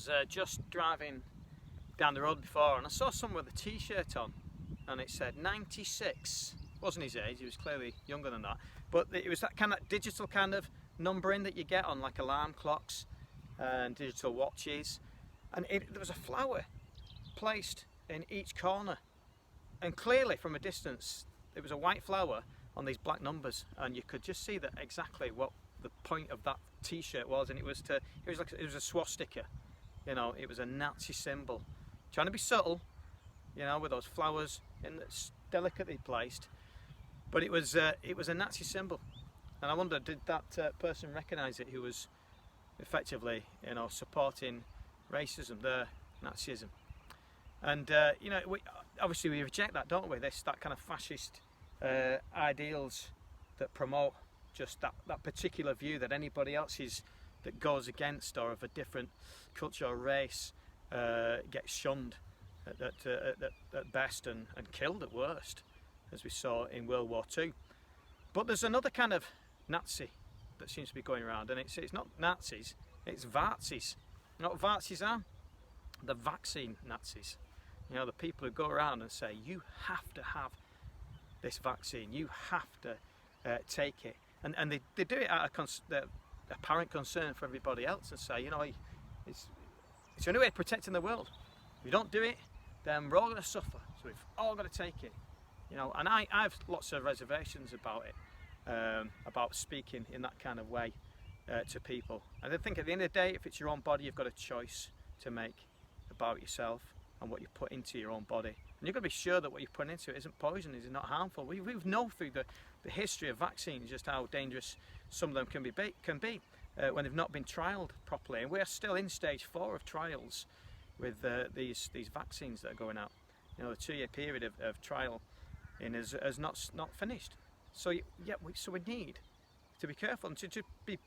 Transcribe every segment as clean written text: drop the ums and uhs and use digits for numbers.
was just driving down the road before and I saw someone with a t-shirt on and it said 96. Wasn't his age, he was clearly younger than that, but it was that kind of digital kind of numbering that you get on like alarm clocks and digital watches, and there was a flower placed in each corner, and clearly from a distance it was a white flower on these black numbers, and you could just see that exactly what the point of that t-shirt was, and it was a swastika, you know, it was a Nazi symbol, trying to be subtle, you know, with those flowers delicately placed, but it was a Nazi symbol. And I wonder, did that person recognise it who was effectively, you know, supporting racism, their Nazism? And you know, obviously we reject that, don't we? That kind of fascist ideals that promote just that particular view that anybody else that goes against or of a different culture or race gets shunned at best and killed at worst, as we saw in World War II. But there's another kind of Nazi that seems to be going around, and it's not Nazis, it's Vazis. You know what Vazis are? The vaccine Nazis. You know, the people who go around and say, you have to have this vaccine, you have to take it. And they do it out of apparent concern for everybody else, and say, you know, it's the only way of protecting the world. If we don't do it, then we're all going to suffer, so we've all got to take it. You know, and I have lots of reservations about it. About speaking in that kind of way to people. And I think at the end of the day, if it's your own body, you've got a choice to make about yourself and what you put into your own body. And you've got to be sure that what you put into it isn't poison, is not harmful. We've known through the history of vaccines just how dangerous some of them can be when they've not been trialled properly. And we're still in stage 4 of trials with these vaccines that are going out. You know, the 2-year period of trial has not finished. So yeah, we need to be careful, and to be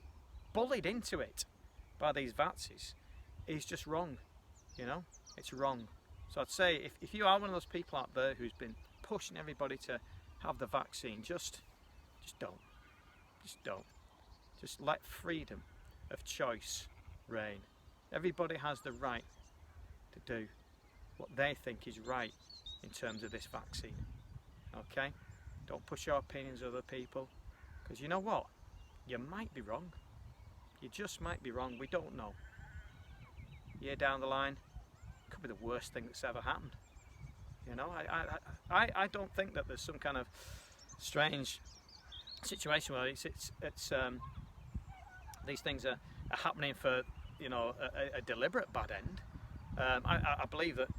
bullied into it by these Vazis is just wrong, you know, it's wrong. So I'd say if you are one of those people out there who's been pushing everybody to have the vaccine, just don't. Just let freedom of choice reign. Everybody has the right to do what they think is right in terms of this vaccine, okay? Don't push your opinions on other people, because you know what? You might be wrong. You just might be wrong. We don't know. A year down the line, it could be the worst thing that's ever happened. You know, I don't think that there's some kind of strange situation where these things are happening for, you know, a deliberate bad end. I believe that,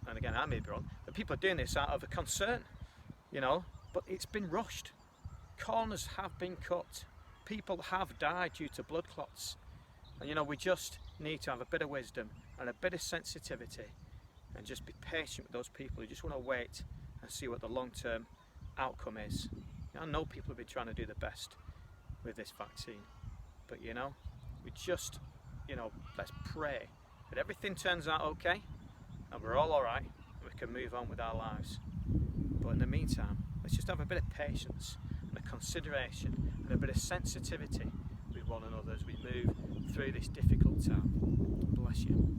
and again I may be wrong, that people are doing this out of a concern, you know. But it's been rushed. Corners have been cut. People have died due to blood clots. And you know, we just need to have a bit of wisdom and a bit of sensitivity and just be patient with those people who just want to wait and see what the long-term outcome is. I know people have been trying to do the best with this vaccine, but you know, we just, you know, let's pray that everything turns out okay and we're all alright and we can move on with our lives. But in the meantime, let's just have a bit of patience and a consideration and a bit of sensitivity with one another as we move through this difficult time. Bless you.